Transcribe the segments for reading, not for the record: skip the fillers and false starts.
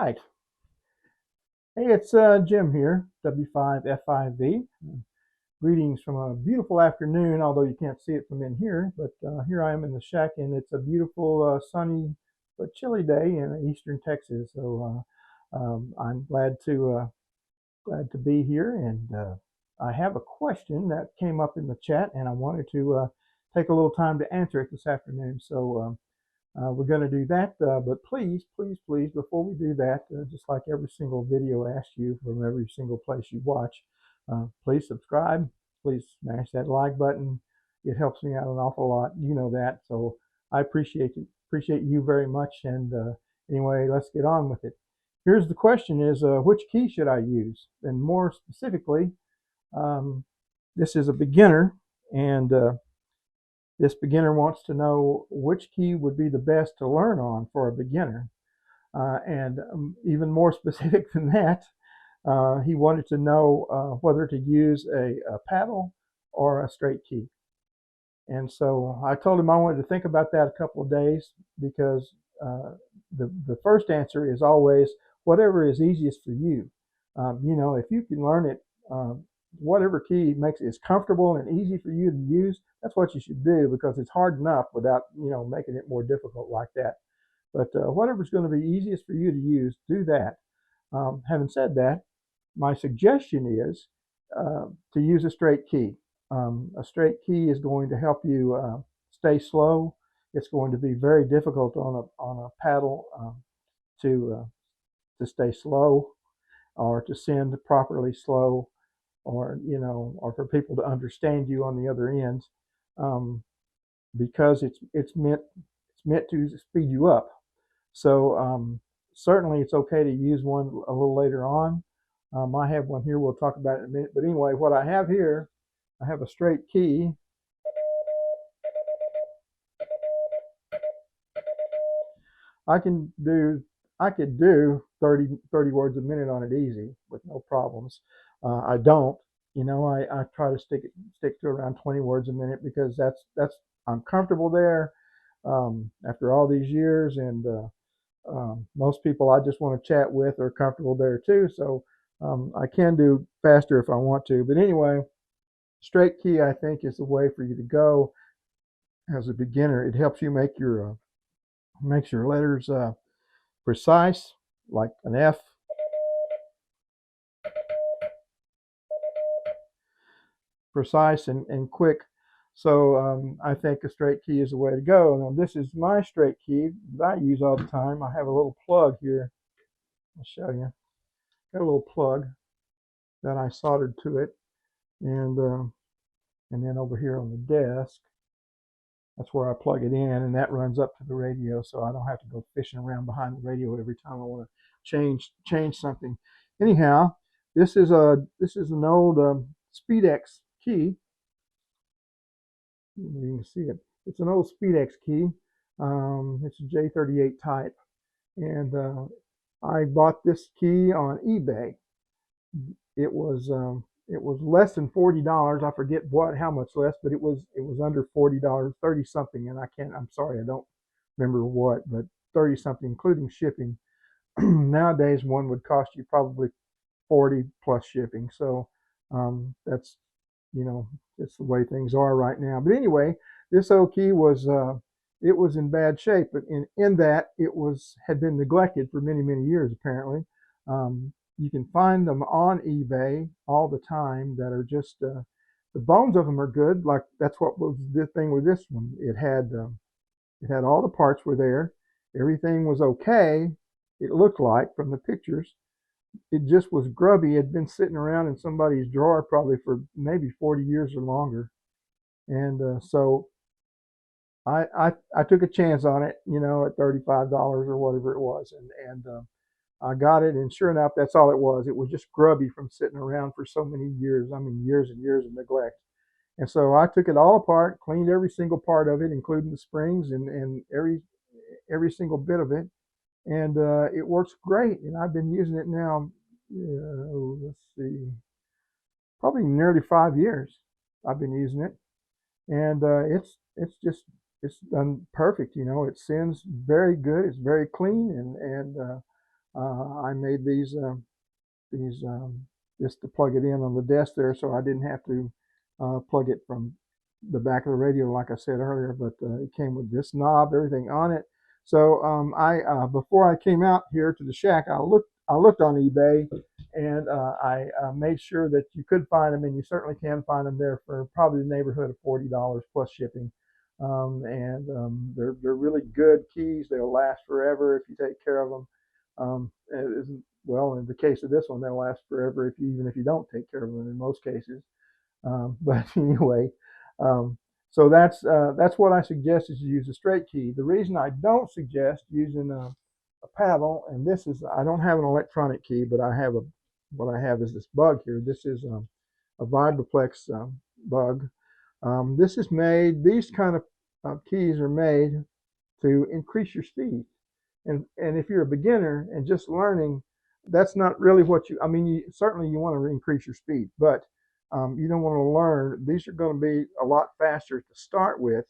right. Hey, it's Jim here, W5F5V. Greetings from a beautiful afternoon, although you can't see it from in here. But here I am in the shack, and it's a beautiful, sunny but chilly day in eastern Texas. So I'm glad to be here, and I have a question that came up in the chat, and I wanted to take a little time to answer it this afternoon. So we're going to do that, but please, please, please, before we do that, just like every single video asks you from every single place you watch, please subscribe, please smash that like button. It helps me out an awful lot. You know that, so I appreciate you very much. And anyway, let's get on with it. Here's the question: is which key should I use? And more specifically, um, this is a beginner, and this beginner wants to know which key would be the best to learn on for a beginner. And even more specific than that, he wanted to know whether to use a paddle or a straight key. And so I told him I wanted to think about that a couple of days because the first answer is always whatever is easiest for you. If you can learn it, whatever key makes it comfortable and easy for you to use, that's what you should do because it's hard enough without making it more difficult like that. But whatever's going to be easiest for you to use, do that. Having said that, my suggestion is to use a straight key. A straight key is going to help you stay slow. It's going to be very difficult on a paddle to stay slow or to send properly slow, or for people to understand you on the other end, um, because it's meant to speed you up. So certainly it's okay to use one a little later on. I have one here. We'll talk about it in a minute. But anyway, what I have here, I have a straight key. I can do I could do 30 words a minute on it easy with no problems. I don't. I try to stick to around 20 words a minute because that's I'm comfortable there after all these years, and most people I just want to chat with are comfortable there too. So I can do faster if I want to. But anyway, straight key I think is the way for you to go as a beginner. It helps you makes your letters precise, like an F, precise and quick. So I think a straight key is the way to go. Now this is my straight key that I use all the time. I have a little plug here. I'll show you. Got a little plug that I soldered to it, and then over here on the desk, that's where I plug it in, and that runs up to the radio, so I don't have to go fishing around behind the radio every time I want to change something. Anyhow, this is an old SpeedX key. You can see it. It's an old SpeedX key. It's a J38 type, and I bought this key on eBay. It was less than $40. I forget how much less, but it was under $40, 30 something, and I'm sorry, I don't remember what, but 30 something, including shipping. Nowadays, one would cost you probably 40 plus shipping. So that's it's the way things are right now. But anyway, this old key was in bad shape, but in that it had been neglected for many many years apparently. You can find them on eBay all the time that are just the bones of them are good. Like that's what was the thing with this one. It had all the parts were there. Everything was okay. It looked like from the pictures. It just was grubby. It had been sitting around in somebody's drawer probably for maybe 40 years or longer. And so I took a chance on it, at $35 or whatever it was, and I got it, and sure enough, that's all it was. It was just grubby from sitting around for so many years. I mean, years and years of neglect. And so I took it all apart, cleaned every single part of it, including the springs and every single bit of it, and it works great. And I've been using it now. Let's see, probably nearly 5 years. I've been using it, and it's done perfect. It sends very good. It's very clean, and I made these just to plug it in on the desk there, so I didn't have to plug it from the back of the radio, like I said earlier. But it came with this knob, everything on it. So I before I came out here to the shack, I looked on eBay, and I made sure that you could find them, and you certainly can find them there for probably the neighborhood of $40 plus shipping. They're really good keys. They'll last forever if you take care of them. Well, in the case of this one, they'll last forever even if you don't take care of them in most cases. But anyway, um, so that's what I suggest is you use a straight key. The reason I don't suggest using a paddle, and this is I don't have an electronic key, but what I have is this bug here. This is a Vibraplex bug. This is made. These kind of keys are made to increase your speed. And if you're a beginner and just learning, that's not really what you. I mean, certainly you want to increase your speed, but you don't want to learn. These are going to be a lot faster to start with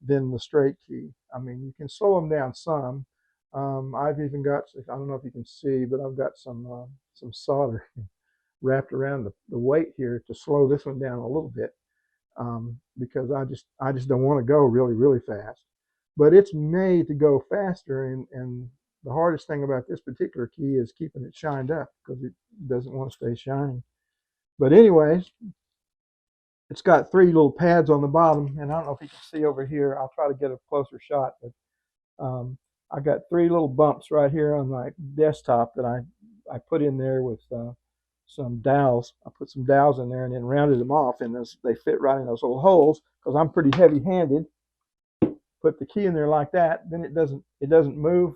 than the straight key. I mean, you can slow them down some. I've even got. I don't know if you can see, but I've got some solder wrapped around the weight here to slow this one down a little bit, because I just don't want to go really fast. But it's made to go faster, and the hardest thing about this particular key is keeping it shined up because it doesn't want to stay shiny. But anyways, it's got three little pads on the bottom, and I don't know if you can see over here. I'll try to get a closer shot, but I got three little bumps right here on my desktop that I put in there with some dowels. I put some dowels in there and then rounded them off, and they fit right in those little holes because I'm pretty heavy-handed. Put the key in there like that, then it doesn't move,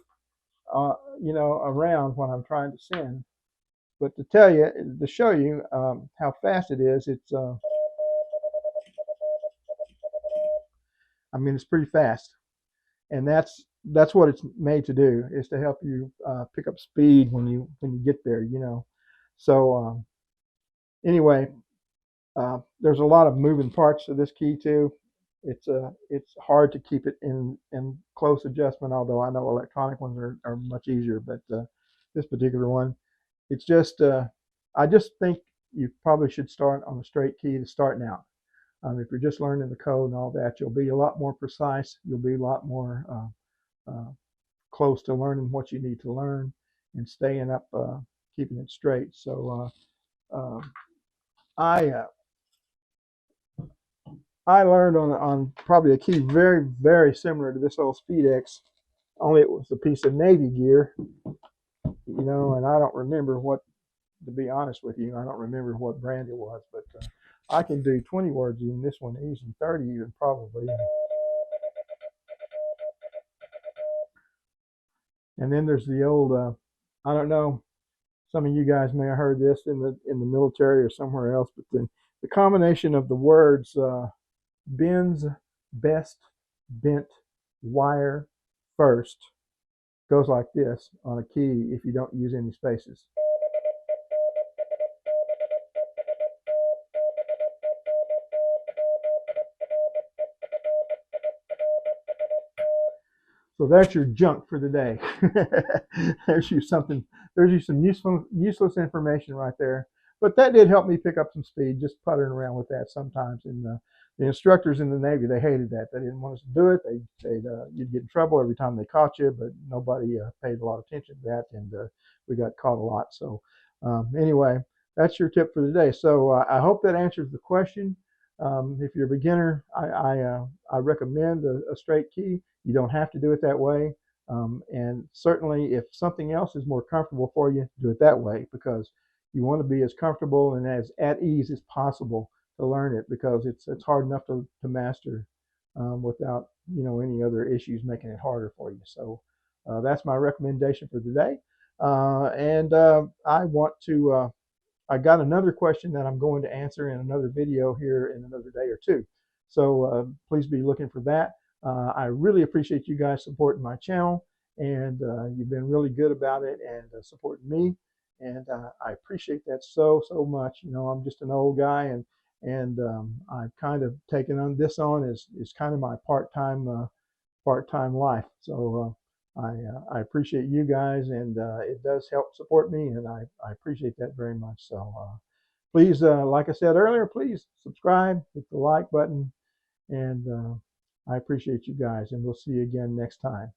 around when I'm trying to send. But to show you how fast it is, I mean, it's pretty fast, and that's what it's made to do, is to help you pick up speed when you get there. So anyway, there's a lot of moving parts to this key too. It's hard to keep it in close adjustment, although I know electronic ones are much easier. But this particular one, it's just I just think you probably should start on a straight key to starting out. If you're just learning the code and all that, you'll be a lot more precise. You'll be a lot more close to learning what you need to learn and staying up, keeping it straight. So I I learned on probably a key very similar to this old SpeedX, only it was a piece of Navy gear, and I don't remember what, to be honest with you, I don't remember what brand it was, but I can do 20 words in this one easy, 30 even probably. And then there's the old, I don't know, some of you guys may have heard this in the military or somewhere else, but the combination of the words bends, best, bent, wire, first goes like this on a key if you don't use any spaces. So that's your junk for the day. there's you something. There's you some useless information right there. But that did help me pick up some speed, just puttering around with that sometimes. And the instructors in the Navy, they hated that. They didn't want us to do it. They said you'd get in trouble every time they caught you, but nobody paid a lot of attention to that, and we got caught a lot. So anyway, that's your tip for the day. So I hope that answers the question. If you're a beginner, I recommend a straight key. You don't have to do it that way. And certainly, if something else is more comfortable for you, do it that way, because you want to be as comfortable and as at ease as possible to learn it, because it's hard enough to master without any other issues making it harder for you. So that's my recommendation for today. And I want to. I got another question that I'm going to answer in another video here in another day or two. So please be looking for that. I really appreciate you guys supporting my channel, and you've been really good about it and supporting me. And I appreciate that so much. I'm just an old guy, and I've kind of taken on this as kind of my part-time life. So I appreciate you guys, and it does help support me, and I appreciate that very much. So please, like I said earlier, please subscribe, hit the like button, and I appreciate you guys, and we'll see you again next time.